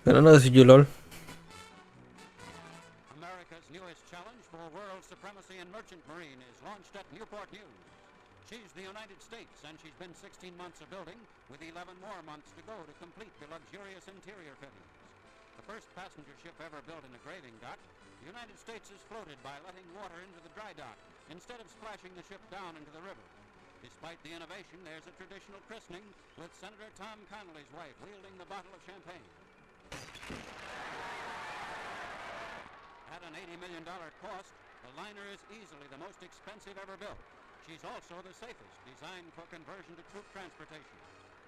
Ein anderes Video, lol. America's newest challenge for world supremacy in merchant marine is launched at Newport News. She's the United States, and she's been 16 months of building, with 11 more months to go to complete the luxurious interior fittings. The first passenger ship ever built in a graving dock, the United States is floated by letting water into the dry dock, instead of splashing the ship down into the river. Despite the innovation, there's a traditional christening, with Senator Tom Connolly's wife wielding the bottle of champagne. At an $80 million cost, the liner is easily the most expensive ever built. She's also the safest, designed for conversion to troop transportation.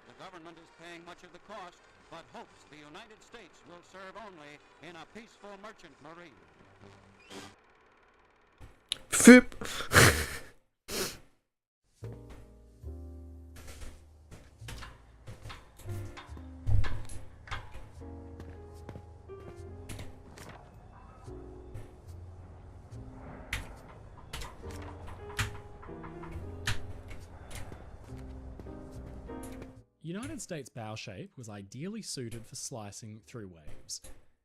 The government is paying much of the cost, but hopes the United States will serve only in a peaceful merchant marine. Füp. United States bow shape was ideally suited for slicing through waves.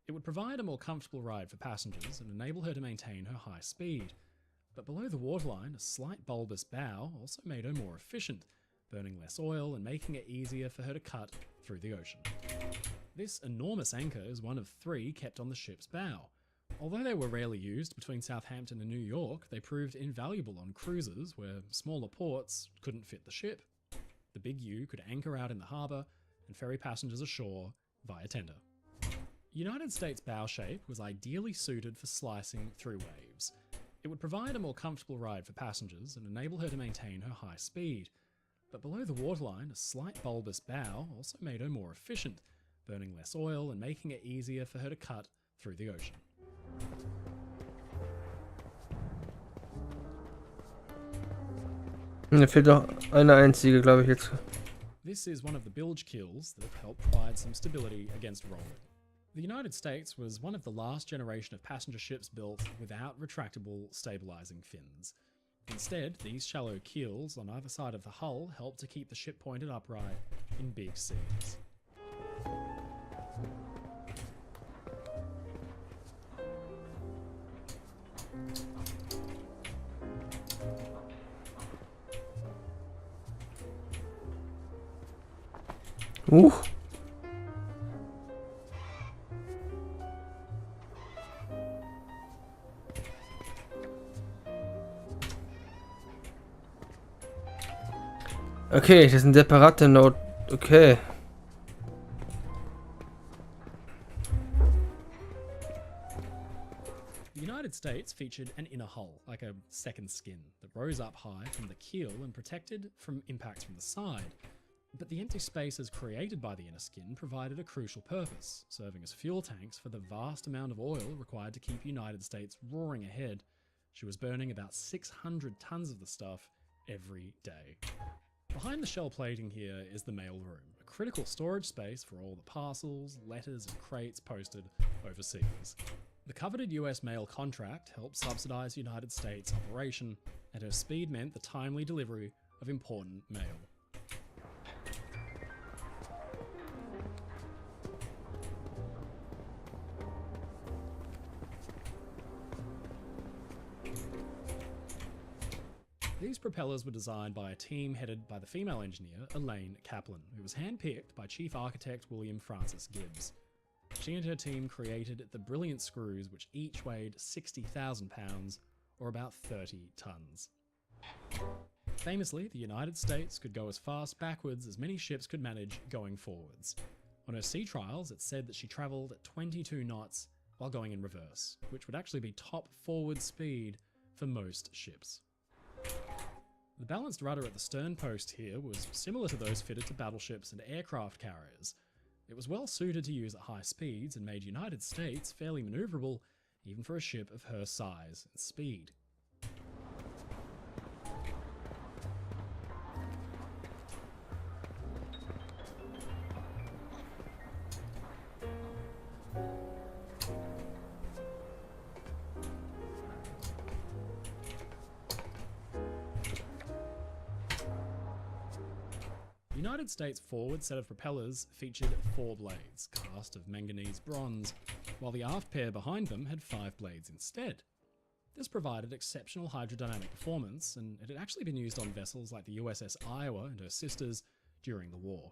It would provide a more comfortable ride for passengers and enable her to maintain her high speed. But below the waterline, a slight bulbous bow also made her more efficient, burning less oil and making it easier for her to cut through the ocean. This enormous anchor is one of 3 kept on the ship's bow. Although they were rarely used between Southampton and New York, they proved invaluable on cruises where smaller ports couldn't fit the ship. The Big U could anchor out in the harbour and ferry passengers ashore via tender. United States bow shape was ideally suited for slicing through waves. It would provide a more comfortable ride for passengers and enable her to maintain her high speed. But below the waterline, a slight bulbous bow also made her more efficient, burning less oil and making it easier for her to cut through the ocean. Mir fehlt noch eine einzige, glaube ich jetzt. This is one of the bilge keels that have helped provide some stability against rolling. The United States was one of the last generation of passenger ships built without retractable stabilizing fins. Instead, these shallow keels on either side of the hull help to keep the ship pointed upright in big seas. Okay, das ist ein separater Node. Okay. The United States featured an inner hull, like a second skin, that rose up high from the keel and protected from impacts from the side. But the empty spaces created by the inner skin provided a crucial purpose, serving as fuel tanks for the vast amount of oil required to keep United States roaring ahead. She was burning about 600 tons of the stuff every day. Behind the shell plating here is the mail room, a critical storage space for all the parcels, letters and crates posted overseas. The coveted US mail contract helped subsidize United States operation, and her speed meant the timely delivery of important mail. These propellers were designed by a team headed by the female engineer Elaine Kaplan, who was handpicked by Chief Architect William Francis Gibbs. She and her team created the brilliant screws, which each weighed 60,000 pounds, or about 30 tons. Famously, the United States could go as fast backwards as many ships could manage going forwards. On her sea trials, it said that she travelled at 22 knots while going in reverse, which would actually be top forward speed for most ships. The balanced rudder at the stern post here was similar to those fitted to battleships and aircraft carriers. It was well suited to use at high speeds and made United States fairly manoeuvrable even for a ship of her size and speed. The United States' forward set of propellers featured 4 blades, cast of manganese bronze, while the aft pair behind them had 5 blades instead. This provided exceptional hydrodynamic performance, and it had actually been used on vessels like the USS Iowa and her sisters during the war.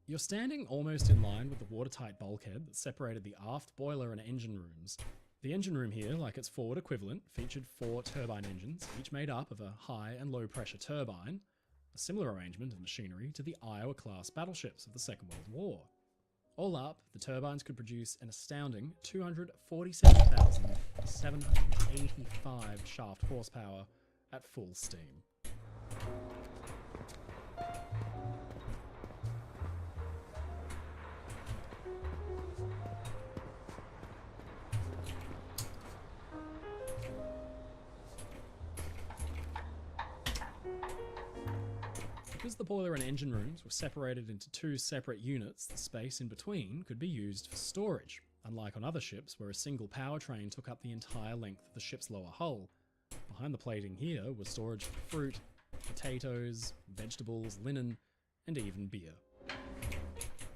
You're standing almost in line with the watertight bulkhead that separated the aft boiler and engine rooms. The engine room here, like its forward equivalent, featured 4 turbine engines, each made up of a high and low pressure turbine, a similar arrangement of machinery to the Iowa-class battleships of the Second World War. All up, the turbines could produce an astounding 247,785 shaft horsepower at full steam. Because the boiler and engine rooms were separated into 2 separate units, the space in between could be used for storage, unlike on other ships where a single powertrain took up the entire length of the ship's lower hull. Behind the plating here was storage for fruit, potatoes, vegetables, linen, and even beer.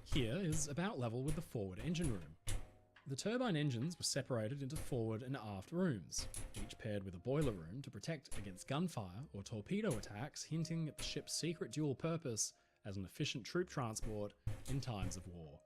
Here is about level with the forward engine room. The turbine engines were separated into forward and aft rooms, each paired with a boiler room to protect against gunfire or torpedo attacks, hinting at the ship's secret dual purpose as an efficient troop transport in times of war.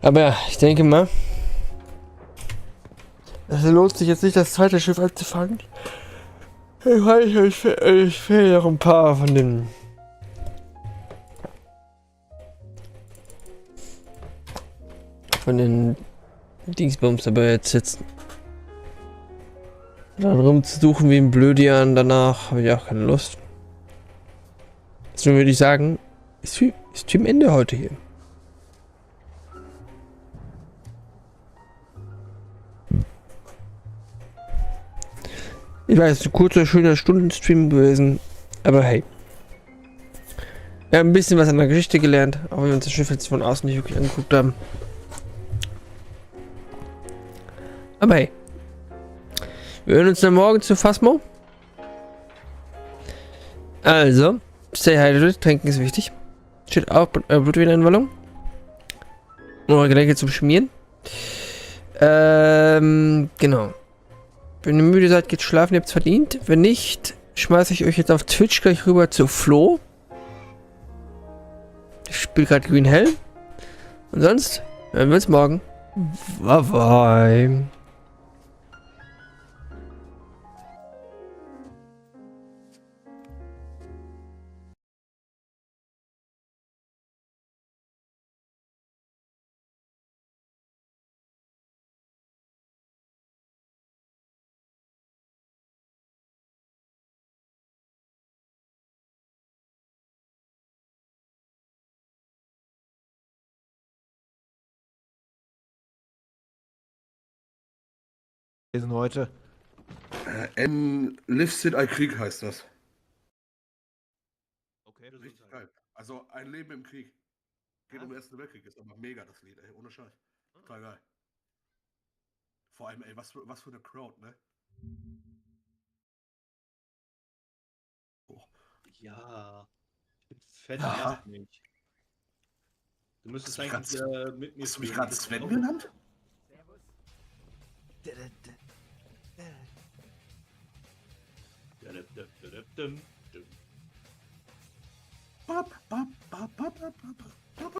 Aber ja, ich denke mal, es lohnt sich jetzt nicht, das zweite Schiff anzufangen. Ich fehlen noch ein paar von den Dingsbums, aber jetzt dann rumzusuchen wie ein Blödian, danach habe ich auch keine Lust. Deswegen würde ich sagen, ist Team Ende heute hier. Ich weiß, ein kurzer, schöner Stundenstream gewesen, aber hey. Wir haben ein bisschen was an der Geschichte gelernt, auch wenn wir uns das Schiff jetzt von außen nicht wirklich angeguckt haben. Aber hey. Wir hören uns dann morgen zu Phasmo. Also, stay hydrated, trinken ist wichtig. Steht auch Blutvenenwallung. Um eure Gelenke zum Schmieren. Genau. Wenn ihr müde seid, geht schlafen, ihr habt's verdient. Wenn nicht, schmeiße ich euch jetzt auf Twitch gleich rüber zu Flo. Ich spiele gerade Green Hell. Und sonst hören wir uns morgen. Bye bye. Lesen heute. Enlisted I Krieg heißt das. Okay, Richtig geil. Also ein Leben im Krieg. Geht um den Ersten Weltkrieg, ist aber mega das Lied, ey, ohne Scheiß. Total geil. Vor allem, ey, was für eine Crowd, ne? Oh. Ja. Ich bin fett Ja. erstlich. Du müsstest Hast du mich eigentlich mit mir Hast du mich spielen. gerade Sven genannt? Bap, bap, bap, bap, bap, bap.